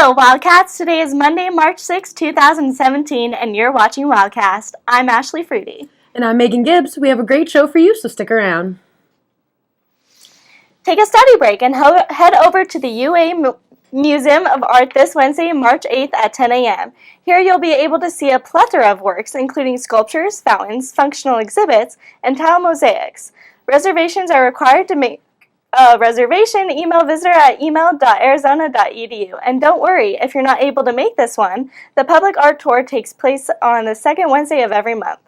Hello, Wildcats. Today is Monday, March 6, 2017, and you're watching Wildcast. I'm Ashley Fruity. And I'm Megan Gibbs. We have a great show for you, so stick around. Take a study break and head over to the UA Museum of Art this Wednesday, March 8th at 10 a.m. Here you'll be able to see a plethora of works, including sculptures, fountains, functional exhibits, and tile mosaics. Reservations are required. To make a reservation, email visitor at email.arizona.edu. And don't worry, if you're not able to make this one, the public art tour takes place on the second Wednesday of every month.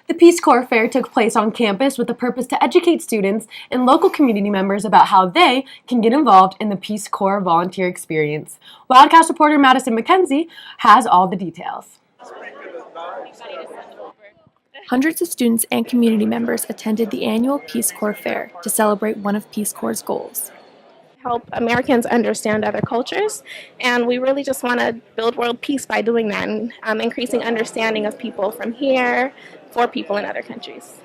The Peace Corps Fair took place on campus with the purpose to educate students and local community members about how they can get involved in the Peace Corps volunteer experience. Wildcast reporter Madison McKenzie has all the details. Hundreds of students and community members attended the annual Peace Corps Fair to celebrate one of Peace Corps' goals. Help Americans understand other cultures, and we really just want to build world peace by doing that and increasing understanding of people from here for people in other countries.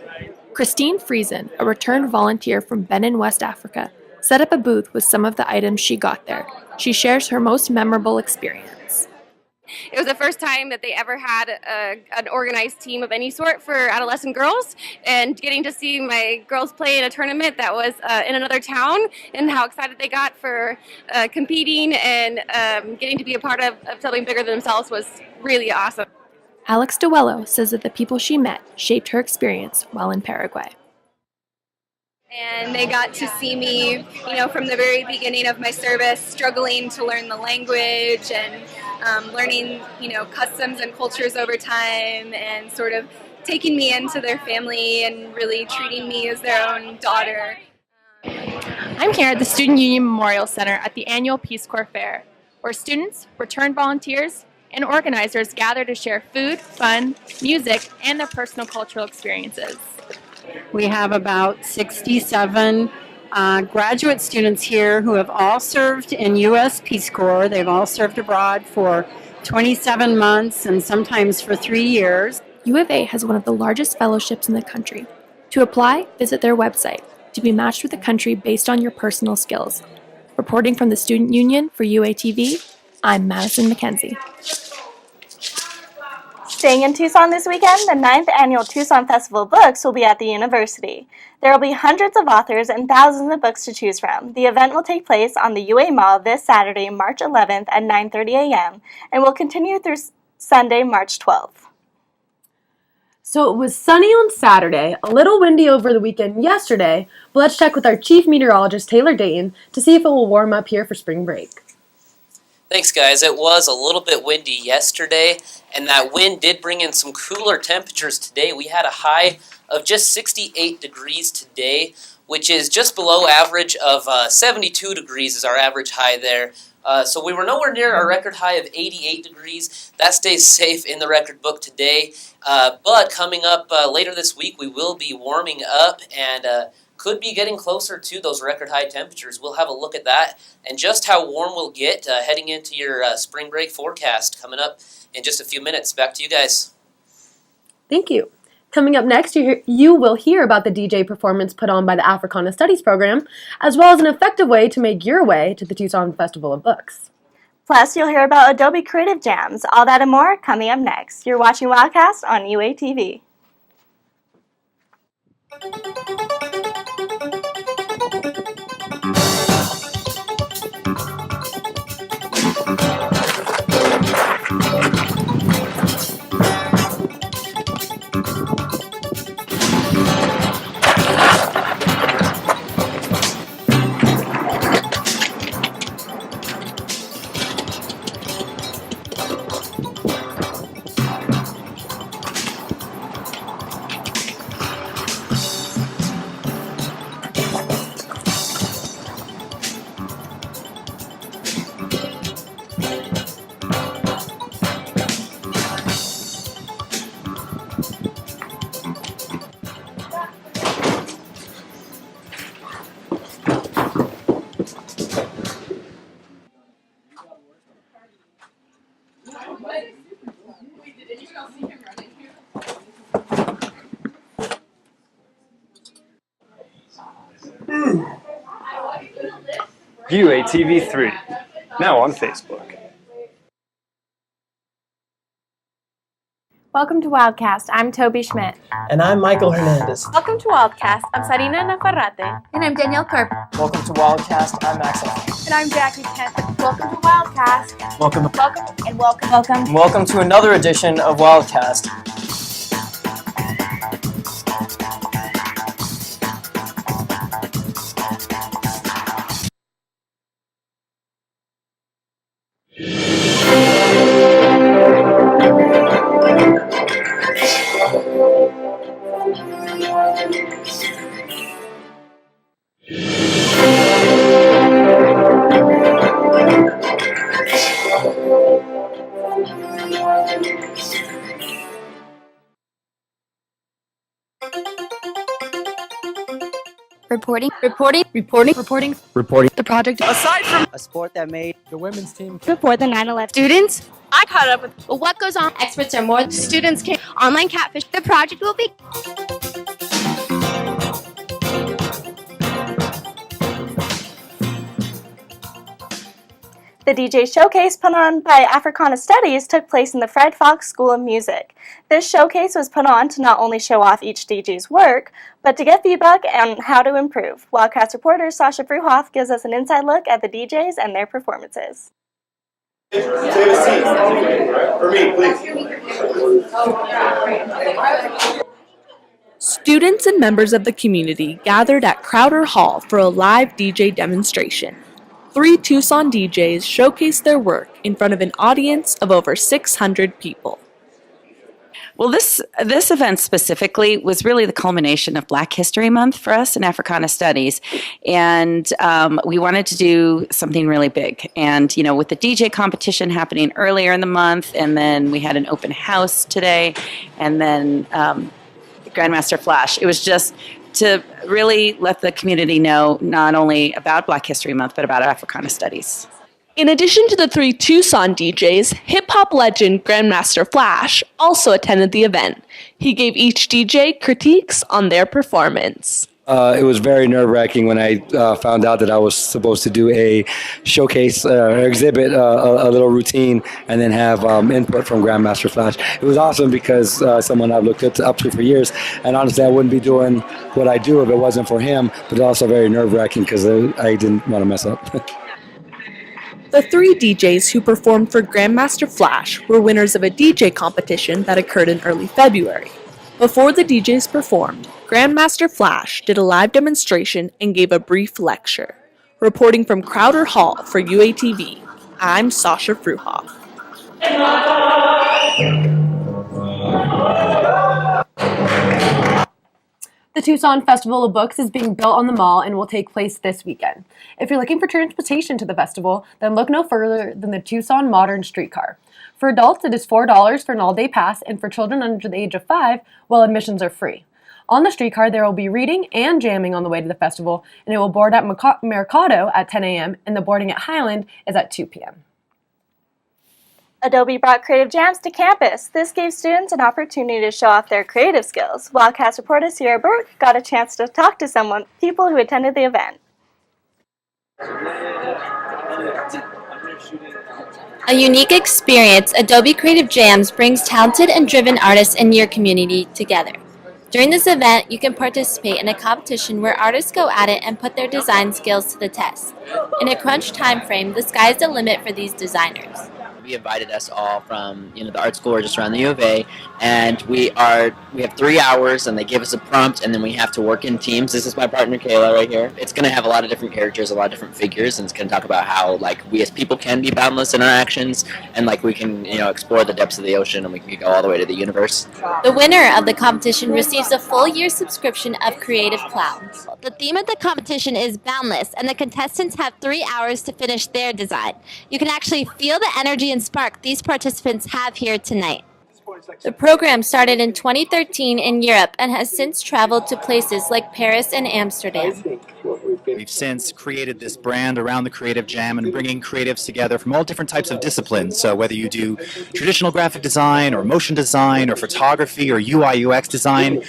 Christine Friesen, a returned volunteer from Benin, West Africa, set up a booth with some of the items she got there. She shares her most memorable experience. It was the first time that they ever had an organized team of any sort for adolescent girls, and getting to see my girls play in a tournament that was in another town, and how excited they got for competing and getting to be a part of something bigger than themselves was really awesome. Alex DeWello says that the people she met shaped her experience while in Paraguay. And they got to see me, from the very beginning of my service, struggling to learn the language and learning, customs and cultures over time, and sort of taking me into their family and really treating me as their own daughter. I'm here at the Student Union Memorial Center at the annual Peace Corps Fair, where students, returned volunteers, and organizers gather to share food, fun, music, and their personal cultural experiences. We have about 67 graduate students here who have all served in U.S. Peace Corps. They've all served abroad for 27 months and sometimes for 3 years. U of A has one of the largest fellowships in the country. To apply, visit their website to be matched with a country based on your personal skills. Reporting from the Student Union for UATV, I'm Madison McKenzie. Staying in Tucson this weekend, the 9th annual Tucson Festival of Books will be at the university. There will be hundreds of authors and thousands of books to choose from. The event will take place on the UA Mall this Saturday, March 11th at 9:30 a.m. and will continue through Sunday, March 12th. So it was sunny on Saturday, a little windy over the weekend yesterday, but let's check with our chief meteorologist, Taylor Dayton, to see if it will warm up here for spring break. Thanks, guys. It was a little bit windy yesterday, and that wind did bring in some cooler temperatures today. We had a high of just 68 degrees today, which is just below average of 72 degrees is our average high there. So we were nowhere near our record high of 88 degrees. That stays safe in the record book today. But coming up later this week, we will be warming up and could be getting closer to those record high temperatures. We'll have a look at that and just how warm we'll get heading into your spring break forecast coming up in just a few minutes. Back to you guys. Thank you. Coming up next, you will hear about the DJ performance put on by the Africana Studies program, as well as an effective way to make your way to the Tucson Festival of Books. Plus, you'll hear about Adobe Creative Jams. All that and more coming up next. You're watching Wildcast on UATV. UATV 3. now on Facebook. Welcome to Wildcast. I'm Toby Schmidt. And I'm Michael Hernandez. Welcome to Wildcast. I'm Sarina Navarrete. And I'm Danielle Karp. Welcome to Wildcast. I'm Max Allen. And I'm Jackie Kent. Welcome to Wildcast. Welcome. And welcome. Welcome to another edition of Wildcast. Reporting. The project. Aside from a sport that made the women's team Before the 9/11. Students, I caught up with what goes on? Experts are more. Students can online catfish. The project will be. The DJ Showcase put on by Africana Studies took place in the Fred Fox School of Music. This showcase was put on to not only show off each DJ's work, but to get feedback on how to improve. Wildcast reporter Sasha Fruhoff gives us an inside look at the DJs and their performances. Take a seat. For me, please. Students and members of the community gathered at Crowder Hall for a live DJ demonstration. 3 Tucson DJs showcased their work in front of an audience of over 600 people. Well, this event specifically was really the culmination of Black History Month for us in Africana Studies, and we wanted to do something really big. And with the DJ competition happening earlier in the month, and then we had an open house today, and then Grandmaster Flash. It was just to really let the community know not only about Black History Month, but about Africana Studies. In addition to the 3 Tucson DJs, hip-hop legend Grandmaster Flash also attended the event. He gave each DJ critiques on their performance. It was very nerve-wracking when I found out that I was supposed to do a showcase, exhibit, a little routine, and then have input from Grandmaster Flash. It was awesome because someone I've looked up to for years, and honestly, I wouldn't be doing what I do if it wasn't for him, but also very nerve-wracking because I didn't want to mess up. The 3 DJs who performed for Grandmaster Flash were winners of a DJ competition that occurred in early February. Before the DJs performed, Grandmaster Flash did a live demonstration and gave a brief lecture. Reporting from Crowder Hall for UATV, I'm Sasha Fruhoff. The Tucson Festival of Books is being built on the mall and will take place this weekend. If you're looking for transportation to the festival, then look no further than the Tucson Modern Streetcar. For adults, it is $4 for an all-day pass, and for children under the age of 5, well, admissions are free. On the streetcar, there will be reading and jamming on the way to the festival, and it will board at Mercado at 10 a.m., and the boarding at Highland is at 2 p.m. Adobe brought Creative Jams to campus. This gave students an opportunity to show off their creative skills. Wildcast reporter Sierra Burke got a chance to talk to people who attended the event. A unique experience, Adobe Creative Jams brings talented and driven artists in your community together. During this event, you can participate in a competition where artists go at it and put their design skills to the test. In a crunch time frame, the sky's the limit for these designers. We invited us all from the art school or just around the U of A, and we have 3 hours, and they give us a prompt, and then we have to work in teams. This is my partner Kayla right here. It's going to have a lot of different characters, a lot of different figures, and it's going to talk about how we as people can be boundless in our actions, and we can explore the depths of the ocean, and we can go all the way to the universe. The winner of the competition receives a full year subscription of Creative Cloud. The theme of the competition is boundless, and the contestants have 3 hours to finish their design. You can actually feel the energy and spark these participants have here tonight. The program started in 2013 in Europe and has since traveled to places like Paris and Amsterdam. We've since created this brand around the Creative Jam and bringing creatives together from all different types of disciplines. So whether you do traditional graphic design or motion design or photography or UI UX design,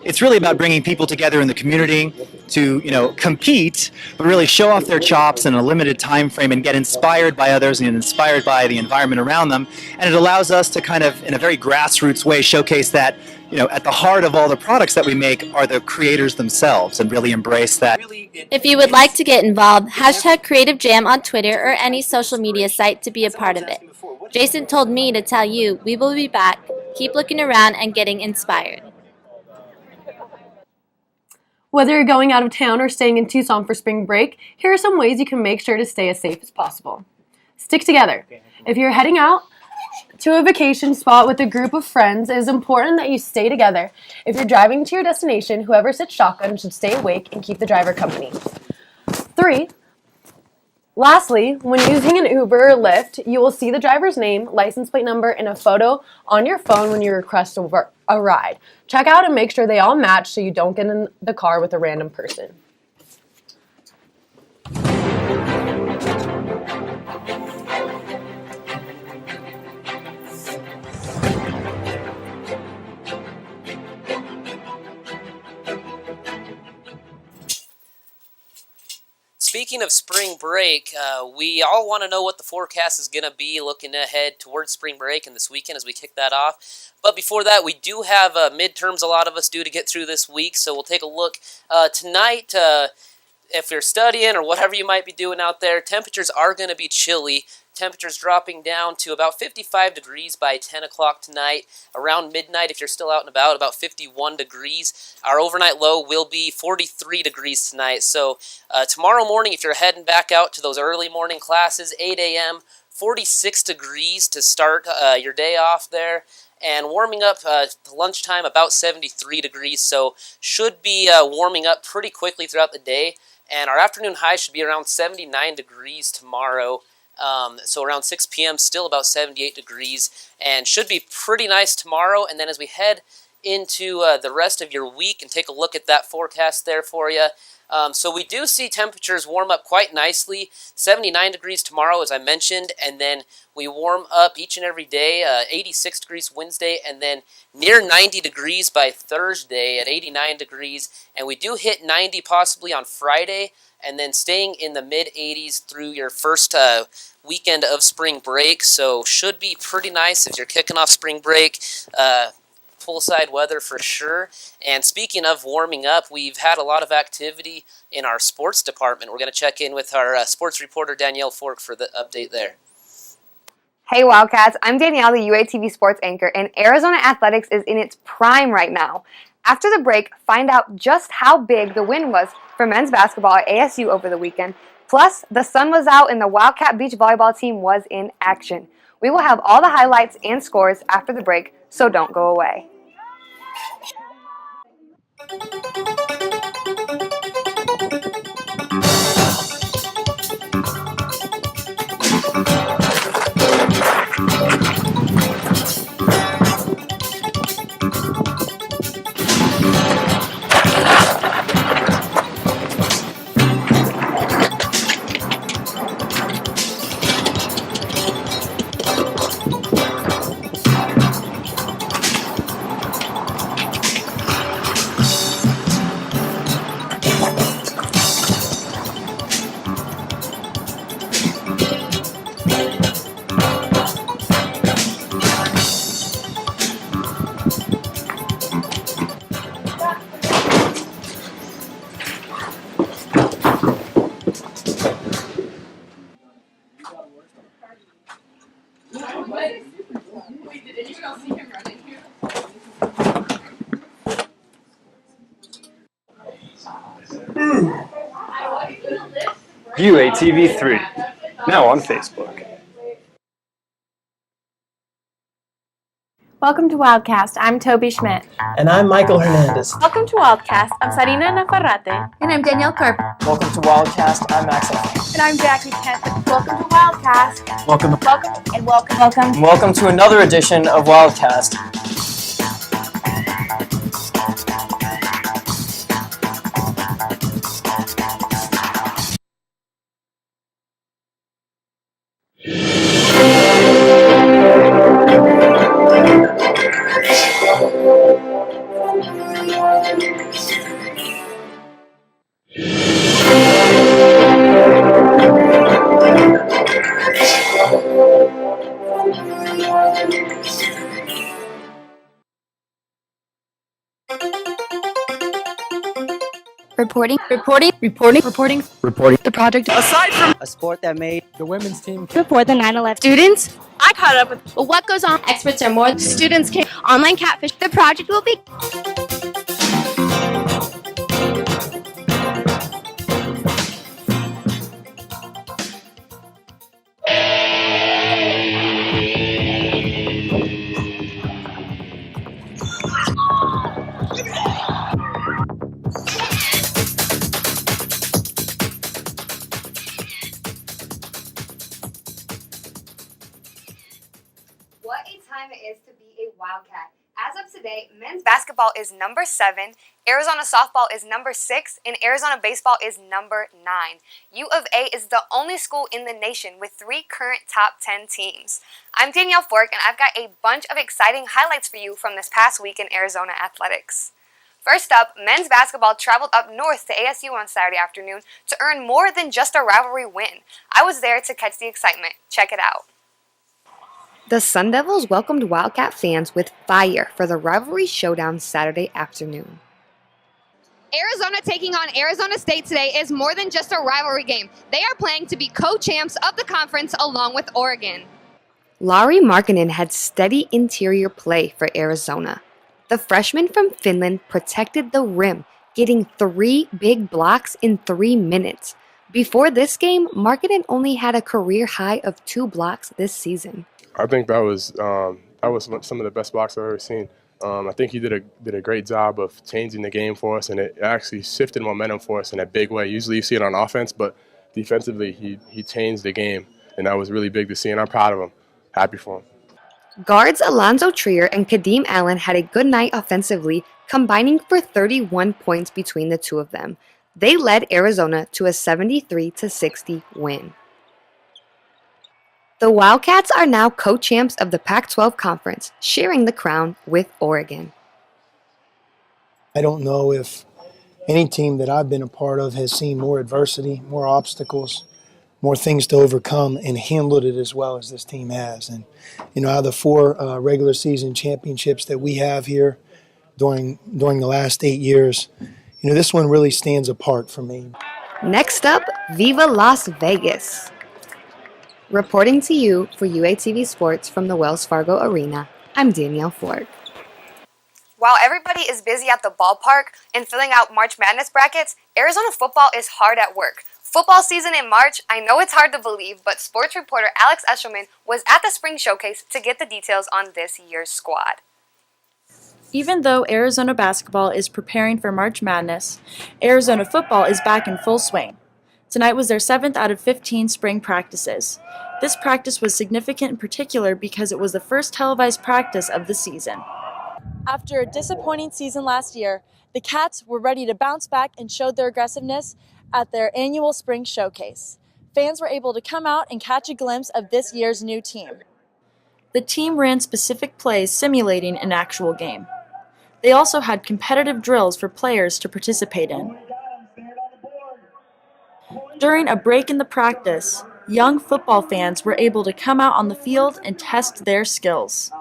it's really about bringing people together in the community to, compete, but really show off their chops in a limited time frame and get inspired by others and inspired by the environment around them. And it allows us to kind of, in a very grassroots way, showcase that, at the heart of all the products that we make are the creators themselves, and really embrace that. If you would like to get involved, hashtag Creative Jam on Twitter or any social media site to be a part of it. Jason told me to tell you we will be back. Keep looking around and getting inspired. Whether you're going out of town or staying in Tucson for spring break, here are some ways you can make sure to stay as safe as possible. Stick together. If you're heading out to a vacation spot with a group of friends, it is important that you stay together. If you're driving to your destination, whoever sits shotgun should stay awake and keep the driver company. 3. Lastly, when using an Uber or Lyft, you will see the driver's name, license plate number, and a photo on your phone when you request a ride. Check out and make sure they all match so you don't get in the car with a random person. Speaking of spring break, we all want to know what the forecast is going to be looking ahead towards spring break and this weekend as we kick that off. But before that, we do have midterms a lot of us do to get through this week, so we'll take a look tonight. If you're studying or whatever you might be doing out there, temperatures are going to be chilly. Temperatures dropping down to about 55 degrees by 10 o'clock tonight. Around midnight, if you're still out and about 51 degrees. Our overnight low will be 43 degrees tonight. So tomorrow morning, if you're heading back out to those early morning classes, 8 a.m., 46 degrees to start your day off there. And warming up to lunchtime, about 73 degrees. So should be warming up pretty quickly throughout the day. And our afternoon high should be around 79 degrees tomorrow. So around 6 p.m., still about 78 degrees, and should be pretty nice tomorrow. And then as we head into the rest of your week and take a look at that forecast there for you. So we do see temperatures warm up quite nicely. 79 degrees tomorrow, as I mentioned, and then we warm up each and every day, 86 degrees Wednesday, and then near 90 degrees by Thursday at 89 degrees. And we do hit 90 possibly on Friday, and then staying in the mid-80s through your first weekend of spring break. So should be pretty nice if you're kicking off spring break. Poolside weather for sure. And speaking of warming up, we've had a lot of activity in our sports department. We're going to check in with our sports reporter, Danielle Fork, for the update there. Hey Wildcats, I'm Danielle, the UATV sports anchor, and Arizona athletics is in its prime right now. After the break, find out just how big the win was for men's basketball at ASU over the weekend. Plus, the sun was out and the Wildcat beach volleyball team was in action. We will have all the highlights and scores after the break, so don't go away. UATV3, now on Facebook. Welcome to Wildcast. I'm Toby Schmidt. And I'm Michael Hernandez. Welcome to Wildcast. I'm Sarina Nafarrate. And I'm Danielle Karp. Welcome to Wildcast. I'm Max. And I'm Jackie Kent. Welcome to Wildcast. Welcome. Welcome. Welcome to another edition of Wildcast. Reporting. The project. Aside from a sport that made the women's team Before the 9/11. Students, I caught up with But what goes on? Experts are more. students came online catfish. The project will be What a time it is to be a Wildcat. As of today, men's basketball is number 7, Arizona softball is number 6, and Arizona baseball is number 9. U of A is the only school in the nation with 3 current top 10 teams. I'm Danielle Fork, and I've got a bunch of exciting highlights for you from this past week in Arizona athletics. First up, men's basketball traveled up north to ASU on Saturday afternoon to earn more than just a rivalry win. I was there to catch the excitement. Check it out. The Sun Devils welcomed Wildcat fans with fire for the rivalry showdown Saturday afternoon. Arizona taking on Arizona State today is more than just a rivalry game. They are playing to be co-champs of the conference along with Oregon. Lauri Markkanen had steady interior play for Arizona. The freshman from Finland protected the rim, getting 3 big blocks in 3 minutes. Before this game, Markkanen only had a career high of 2 blocks this season. I think that was some of the best blocks I've ever seen. I think he did a great job of changing the game for us, and it actually shifted momentum for us in a big way. Usually you see it on offense, but defensively he changed the game, and that was really big to see, and I'm proud of him. Happy for him. Guards Alonzo Trier and Kadeem Allen had a good night offensively, combining for 31 points between the two of them. They led Arizona to a 73-60 win. The Wildcats are now co-champs of the Pac-12 Conference, sharing the crown with Oregon. I don't know if any team that I've been a part of has seen more adversity, more obstacles, more things to overcome, and handled it as well as this team has. And, out of the 4 regular season championships that we have here during the last 8 years, this one really stands apart for me. Next up, Viva Las Vegas. Reporting to you for UATV Sports from the Wells Fargo Arena, I'm Danielle Ford. While everybody is busy at the ballpark and filling out March Madness brackets, Arizona football is hard at work. Football season in March, I know it's hard to believe, but sports reporter Alex Eshelman was at the spring showcase to get the details on this year's squad. Even though Arizona basketball is preparing for March Madness, Arizona football is back in full swing. Tonight was their 7th out of 15 spring practices. This practice was significant in particular because it was the first televised practice of the season. After a disappointing season last year, the Cats were ready to bounce back and showed their aggressiveness at their annual spring showcase. Fans were able to come out and catch a glimpse of this year's new team. The team ran specific plays simulating an actual game. They also had competitive drills for players to participate in. During a break in the practice, young football fans were able to come out on the field and test their skills.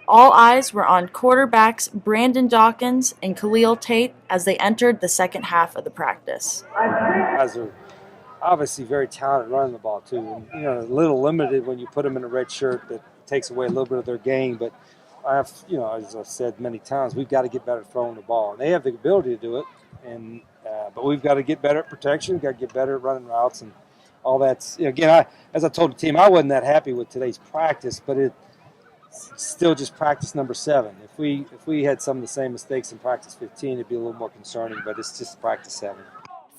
All eyes were on quarterbacks Brandon Dawkins and Khalil Tate as they entered the second half of the practice. Guys are obviously very talented running the ball too. And, a little limited when you put them in a red shirt that takes away a little bit of their game. But as I've said many times, we've got to get better at throwing the ball. And they have the ability to do it, but we've got to get better at protection. We've got to get better at running routes and all that. As I told the team, I wasn't that happy with today's practice, but it's still just practice number 7. If we had some of the same mistakes in practice 15, it'd be a little more concerning. But it's just practice 7.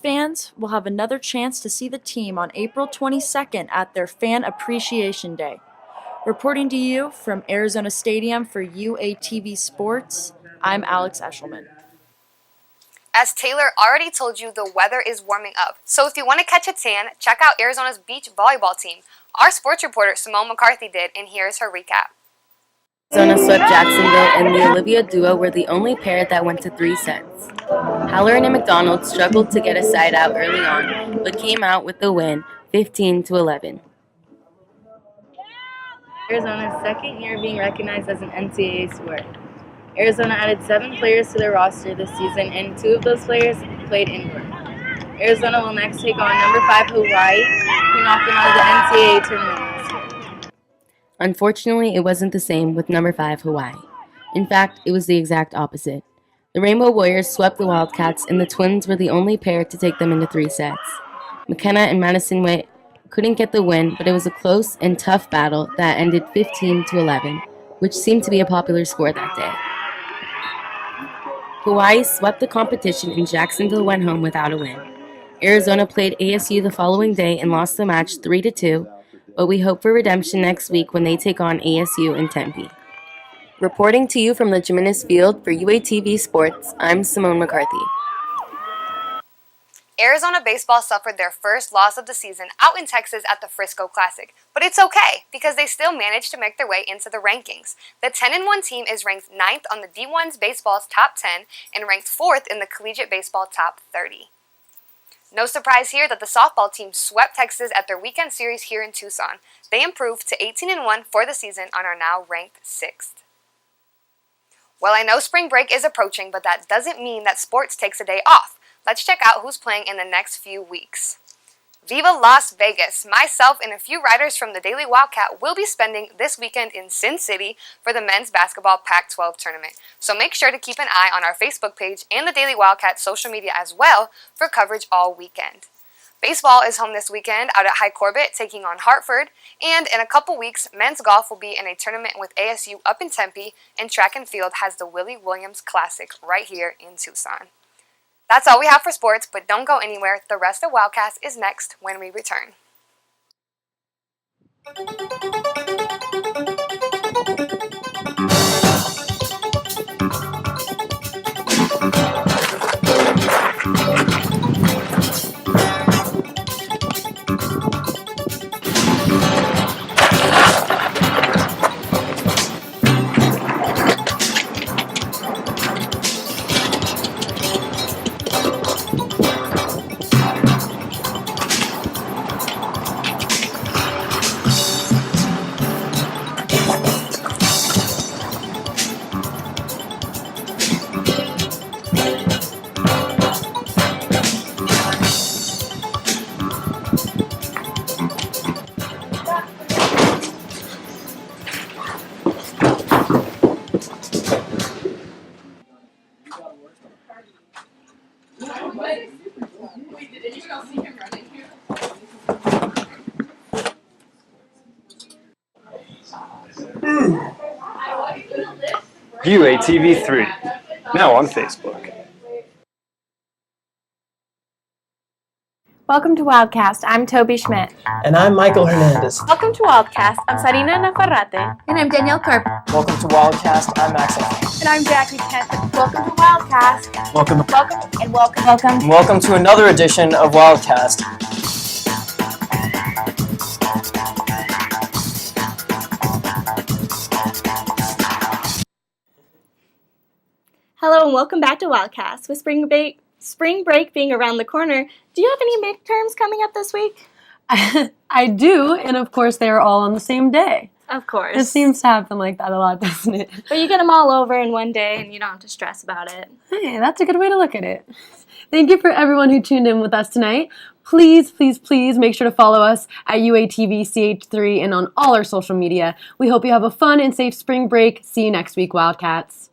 Fans will have another chance to see the team on April 22nd at their Fan Appreciation Day. Reporting to you from Arizona Stadium for UATV Sports, I'm Alex Eshelman. As Taylor already told you, the weather is warming up. So if you want to catch a tan, check out Arizona's beach volleyball team. Our sports reporter Simone McCarthy did, and here's her recap. Arizona swept Jacksonville, and the Olivia duo were the only pair that went to 3 sets. Halloran and McDonald struggled to get a side out early on, but came out with the win, 15-11. Arizona's second year being recognized as an NCAA sport. Arizona added 7 players to their roster this season, and 2 of those players played indoor. Arizona will next take on number 5 Hawaii, who knocked them out of the NCAA tournament last year. Unfortunately, it wasn't the same with number 5 Hawaii. In fact, it was the exact opposite. The Rainbow Warriors swept the Wildcats, and the Twins were the only pair to take them into 3 sets. McKenna and Madison Witt couldn't get the win, but it was a close and tough battle that ended 15-11, which seemed to be a popular score that day. Hawaii swept the competition, and Jacksonville went home without a win. Arizona played ASU the following day and lost the match 3-2, but we hope for redemption next week when they take on ASU in Tempe. Reporting to you from the Jimenez Field for UATV Sports, I'm Simone McCarthy. Arizona baseball suffered their first loss of the season out in Texas at the Frisco Classic, but it's okay because they still managed to make their way into the rankings. The 10-1 team is ranked 9th on the D1's baseball's top 10 and ranked 4th in the collegiate baseball top 30. No surprise here that the softball team swept Texas at their weekend series here in Tucson. They improved to 18-1 for the season and are now ranked 6th. Well, I know spring break is approaching, but that doesn't mean that sports takes a day off. Let's check out who's playing in the next few weeks. Viva Las Vegas! Myself and a few writers from the Daily Wildcat will be spending this weekend in Sin City for the men's basketball Pac-12 tournament. So make sure to keep an eye on our Facebook page and the Daily Wildcat social media as well for coverage all weekend. Baseball is home this weekend out at High Corbett taking on Hartford, and in a couple weeks, men's golf will be in a tournament with ASU up in Tempe, and track and field has the Willie Williams Classic right here in Tucson. That's all we have for sports, but don't go anywhere. The rest of Wildcast is next when we return. UATV3, now on Facebook. Welcome to Wildcast. I'm Toby Schmidt. And I'm Michael Hernandez. Welcome to Wildcast. I'm Sarina Nafarrate. And I'm Danielle Carper. Welcome to Wildcast. I'm Max. And I'm Jackie Kent. Welcome to Wildcast. Welcome. Welcome. Welcome to another edition of Wildcast. Hello and welcome back to Wildcast. With spring break being around the corner, do you have any midterms coming up this week? I do, and of course they are all on the same day. Of course. It seems to happen like that a lot, doesn't it? But you get them all over in one day and you don't have to stress about it. Hey, that's a good way to look at it. Thank you for everyone who tuned in with us tonight. Please make sure to follow us at UATVCH3 and on all our social media. We hope you have a fun and safe spring break. See you next week, Wildcats.